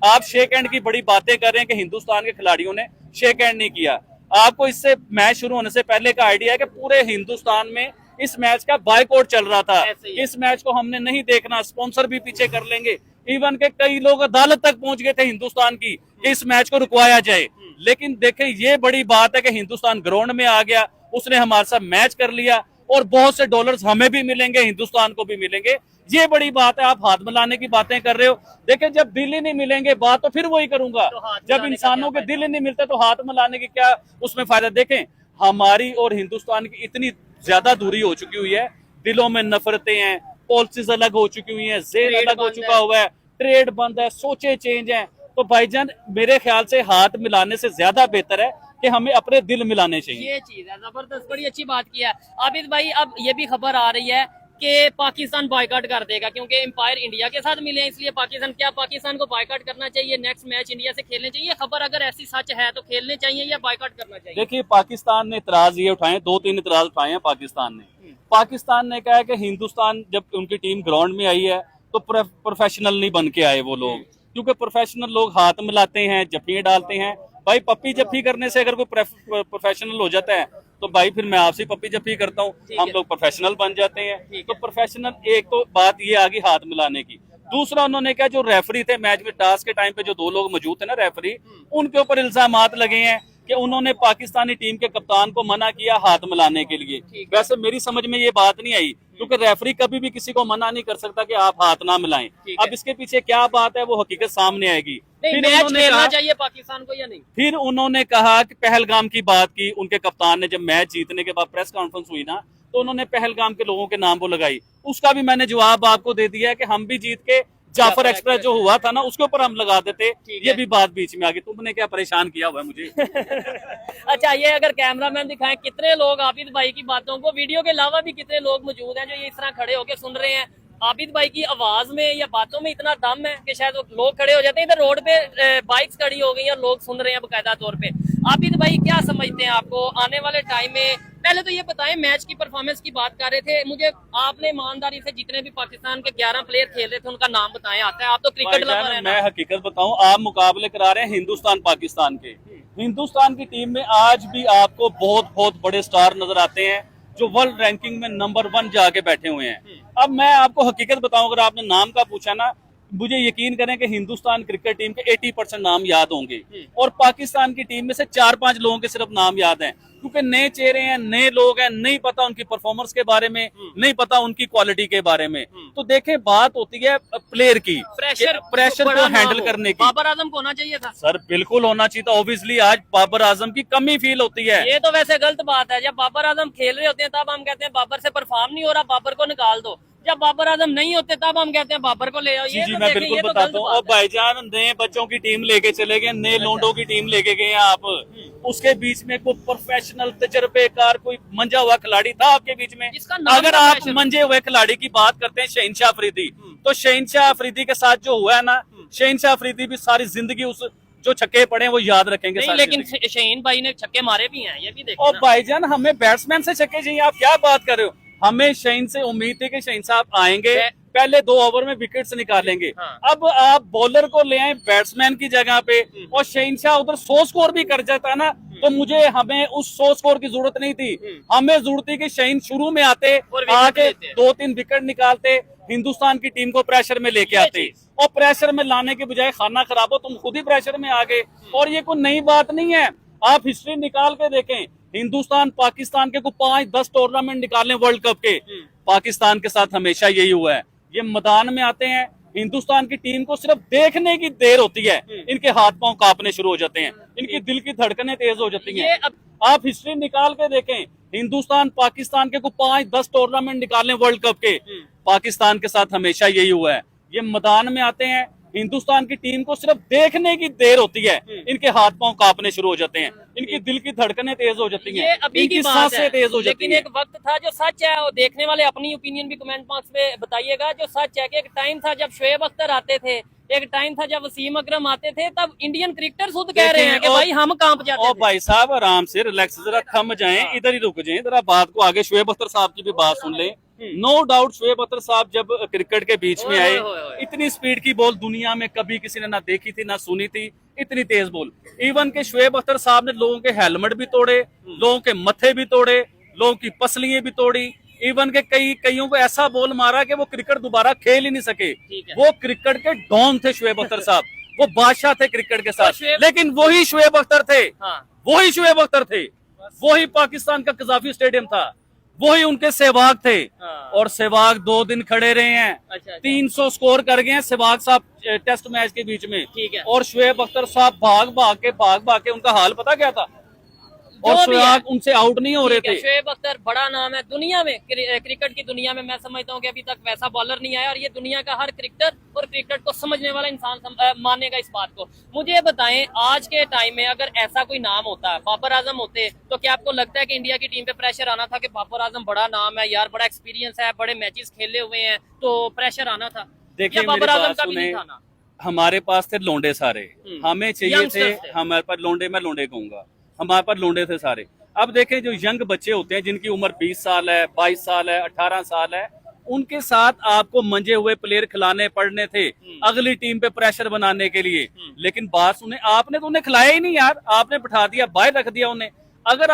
आप shake hand की बड़ी बातें कर रहे हैं कि हिंदुस्तान के खिलाड़ियों ने शेक हैंड नहीं किया। आपको इससे मैच शुरू होने से पहले का आइडिया है कि पूरे हिंदुस्तान में इस मैच का बायकॉट चल रहा था। इस मैच को हमने नहीं देखना, स्पॉन्सर भी पीछे कर लेंगे। इवन के कई लोग अदालत तक पहुंच गए थे हिंदुस्तान की कि इस मैच को रुकवाया जाए। लेकिन देखें, ये बड़ी बात है कि हिंदुस्तान ग्राउंड में आ गया, उसने हमारे साथ मैच कर लिया और बहुत से डॉलर्स हमें भी मिलेंगे, हिंदुस्तान को भी मिलेंगे। ये बड़ी बात है। आप हाथ मिलाने की बातें कर रहे हो। देखिए, जब दिल ही नहीं मिलेंगे बात तो फिर वही करूंगा। जब इंसानों के दिल ही नहीं मिलते तो हाथ मिलाने की क्या उसमें फायदा। देखें, हमारी और हिंदुस्तान की इतनी ज्यादा दूरी हो चुकी हुई है, दिलों में नफरतें हैं, पॉलिसीज अलग हो चुकी हुई है, जेल अलग हो चुका हुआ है, ट्रेड बंद है, सोचे चेंज है। तो भाईजान, मेरे ख्याल से हाथ मिलाने से ज्यादा बेहतर है कि हमें अपने दिल मिलाने चाहिए। ये चीज है, जबरदस्त, बड़ी अच्छी बात किया आबिद भाई। अब ये भी खबर आ रही है कि पाकिस्तान बायकॉट कर देगा क्योंकि एम्पायर इंडिया के साथ मिले हैं, इसलिए पाकिस्तान को बायकॉट करना चाहिए, नेक्स्ट मैच इंडिया से खेलने चाहिए। खबर अगर ऐसी सच है तो खेलने चाहिए या बायकॉट करना चाहिए? देखिए, पाकिस्तान ने इतराज ये उठाए, 2-3 इतराज उठाए हैं पाकिस्तान ने कहा है कि हिंदुस्तान जब उनकी टीम ग्राउंड में आई है तो प्रोफेशनल नहीं बन के आए वो लोग, क्योंकि प्रोफेशनल लोग हाथ मिलाते हैं, जफ्फियां डालते हैं। भाई, पप्पी जफ्फी करने से अगर कोई प्रोफेशनल हो जाता है तो भाई फिर मैं आपसे पप्पी जफ्फी करता हूँ, हम लोग प्रोफेशनल बन जाते हैं। तो प्रोफेशनल, एक तो बात ये आ गई हाथ मिलाने की। दूसरा, उन्होंने क्या, जो रेफरी थे मैच में टॉस के टाइम पे जो 2 लोग मौजूद थे ना रेफरी, उनके ऊपर इल्जामात लगे हैं कि उन्होंने पाकिस्तानी टीम के कप्तान को मना किया हाथ मिलाने के लिए। वैसे मेरी समझ में ये बात नहीं आई, क्योंकि रेफरी कभी भी किसी को मना नहीं कर सकता कि आप हाथ ना मिलाएं। अब इसके पीछे क्या बात है वो हकीकत सामने आएगी। फिर मैच खेलना चाहिए पाकिस्तान को या नहीं? फिर उन्होंने कहा कि पहलगाम की बात की उनके कप्तान ने, जब मैच जीतने के बाद प्रेस कॉन्फ्रेंस हुई ना, तो उन्होंने पहलगाम के लोगों के नाम वो लगाई। उसका भी मैंने जवाब आपको दे दिया है कि हम भी जीत के जाफर एक्सप्रेस जो हुआ था ना उसके ऊपर हम लगा देते। ये भी बात बीच में आ गई। तुमने क्या परेशान किया हुआ है मुझे? अच्छा, ये अगर कैमरामैन दिखाएं कितने लोग आबिद भाई की बातों को, वीडियो के अलावा भी कितने लोग मौजूद हैं जो ये इस तरह खड़े होकर सुन रहे हैं। आबिद भाई की आवाज में या बातों में इतना दम है कि शायद लोग खड़े हो जाते हैं। इधर रोड पे बाइक्स खड़ी हो गई और लोग सुन रहे हैं बकायदा तौर पे। आबिद भाई, क्या समझते हैं आपको आने वाले टाइम में? पहले तो ये बताएं, मैच की परफॉर्मेंस की बात कर रहे थे, मुझे आपने ईमानदारी से जितने भी पाकिस्तान के 11 प्लेयर खेल रहे थे उनका नाम बताएं। आता है, आप तो क्रिकेट लवर हैं ना। मैं हकीकत बताऊं, आप मुकाबले करा रहे हैं हिंदुस्तान पाकिस्तान के। हिंदुस्तान की टीम में आज भी आपको बहुत बहुत बड़े स्टार नजर आते हैं जो वर्ल्ड रैंकिंग में नंबर 1 जाके बैठे हुए हैं। अब मैं आपको हकीकत बताऊं, अगर आपने नाम का पूछा ना, मुझे यकीन करें कि हिंदुस्तान क्रिकेट टीम के 80% नाम याद होंगे और पाकिस्तान की टीम में से 4-5 लोगों के सिर्फ नाम याद हैं, क्योंकि नए चेहरे हैं, नए लोग हैं, नहीं पता उनकी परफॉर्मेंस के बारे में, नहीं पता उनकी क्वालिटी के बारे में। तो देखें, बात होती है प्लेयर की, प्रेशर को हैंडल करने की। बाबर आजम को होना चाहिए था सर, बिल्कुल होना चाहिए था। ऑब्वियसली आज बाबर आजम की कमी फील होती है। ये तो वैसे गलत बात है। जब बाबर आजम खेल रहे होते हैं तब हम कहते हैं बाबर से परफॉर्म नहीं हो रहा, बाबर को निकाल दो। जब बाबर आजम नहीं होते तब हम कहते हैं बाबर को ले आओ। जी, मैं बिल्कुल बताता हूँ। और भाईजान, नए बच्चों की टीम लेके चले गए, नए लोंडों की टीम लेके गए आप। उसके बीच में कोई प्रोफेशनल तजर्बेकार कोई मंजा हुआ खिलाड़ी था आपके बीच में? अगर आप मंजे हुए खिलाड़ी की बात करते हैं शहीनशाह अफरीदी, तो शहीनशाह अफरीदी के साथ जो हुआ है ना, शहीनशाह अफरीदी भी सारी जिंदगी उस जो छक्के पड़े हैं वो याद रखेंगे। नहीं, लेकिन शहीन भाई ने छक्के मारे भी हैं, ये भी देखो। और भाईजान, हमें बैट्समैन से छक्के चाहिए, आप क्या बात कर रहे हो? हमें शहीन से उम्मीद थी कि शहीन साहब आएंगे, पहले 2 ओवर में विकेट्स निकालेंगे। अब आप बॉलर को ले आए बैट्समैन की जगह पे और शहीन शाह उधर 100 स्कोर भी कर जाता ना, तो हमें उस 100 स्कोर की जरूरत नहीं थी। हमें जरूरत थी कि शहीन शुरू में आते, आके 2-3 विकेट निकालते, हिंदुस्तान की टीम को प्रेशर में लेके आते। और प्रेशर में लाने के बजाय खाना खराब हो, तुम खुद ही प्रेशर में आ गए। और ये कोई नई बात नहीं है, आप हिस्ट्री निकाल के देखें। हिंदुस्तान पाकिस्तान के को 5-10 टूर्नामेंट निकाले वर्ल्ड कप के, पाकिस्तान के साथ हमेशा यही हुआ है। ये मैदान में आते हैं, हिंदुस्तान की टीम को सिर्फ देखने की देर होती है, इनके हाथ पांव कांपने शुरू हो जाते हैं, इनकी दिल की धड़कनें तेज हो जाती हैं। आप हिस्ट्री निकाल के देखें, हिंदुस्तान पाकिस्तान के को 5-10 टूर्नामेंट निकाले वर्ल्ड कप के, पाकिस्तान के साथ हमेशा यही हुआ है। ये मैदान में आते हैं, हिंदुस्तान की टीम को सिर्फ देखने की देर होती है, इनके हाथ पांव कांपने शुरू हो जाते हैं, इनकी दिल की धड़कनें तेज हो जाती हैं, अभी की सांसें तेज हो जाती हैं। लेकिन एक वक्त था जो सच है, और देखने वाले अपनी ओपिनियन भी कमेंट बॉक्स में बताइएगा, जो सच है कि एक टाइम था जब शोएब अख्तर आते थे, एक टाइम था जब वसीम अकरम आते थे, तब इंडियन क्रिकेटर खुद कह रहे हैं कि भाई हम कांप जाते थे। भाई साहब, आराम से रिलैक्स, जरा थम जाएं, इधर ही रुक जाएं, जरा बात को आगे शोएब अख्तर साहब की भी बात सुन लें। नो डाउट शुएब अख्तर साहब जब क्रिकेट के बीच में आए, ओए। इतनी स्पीड की बॉल दुनिया में कभी किसी ने ना देखी थी ना सुनी थी, इतनी तेज बॉल। इवन के शुएब अख्तर साहब ने लोगों के हेलमेट भी तोड़े, लोगों के मथे भी तोड़े, लोगों की पसलियां भी तोड़ी, इवन के कईयों को ऐसा बॉल मारा कि वो क्रिकेट दोबारा खेल ही नहीं सके। वो क्रिकेट के डॉन थे शुएब अख्तर साहब, वो बादशाह थे क्रिकेट के साथ। लेकिन वही शुएब अख्तर थे, वही शुएब अख्तर थे, वही पाकिस्तान का कजाफी स्टेडियम था, वही उनके सहवाग थे। और सहवाग 2 दिन खड़े रहे हैं, 300 स्कोर कर गए हैं सहवाग साहब टेस्ट मैच के बीच में। और शुएब अख्तर साहब भाग भाग के उनका हाल पता क्या था, और सहवाग उनसे आउट नहीं हो रहे थे। शुएब अख्तर बड़ा नाम है दुनिया में, क्रिकेट की दुनिया में। मैं समझता हूँ कि अभी तक वैसा बॉलर नहीं आया, और ये दुनिया का हर क्रिकेटर और क्रिकेट को समझने वाला इंसान मानेगा इस बात को। मुझे ये बताएं, आज के टाइम में अगर ऐसा कोई नाम होता है, बाबर आजम होते, तो क्या आपको लगता है कि इंडिया की टीम पे प्रेशर आना था कि बाबर आजम बड़ा नाम है यार, बड़ा एक्सपीरियंस है, बड़े मैचेस खेले हुए हैं, तो प्रेशर आना था? देखिए बाबर आजम का भी नहीं था ना? हमारे पास थे लोंडे सारे, हमें चाहिए थे, हमारे पास लोंडे, मैं लोंडे कहूंगा, हमारे पास लोंडे थे सारे। अब देखें जो यंग बच्चे होते हैं जिनकी उम्र 20 साल है, 22 साल है, 18 साल है, उनके साथ आपको मंजे हुए प्लेयर खिलाने पड़ने थे अगली टीम पे प्रेशर बनाने के लिए। लेकिन बात सुने, आपने तो उन्हें खिलाया ही नहीं यार, आपने बिठा दिया, बाहर रख दिया उन्हें। अगर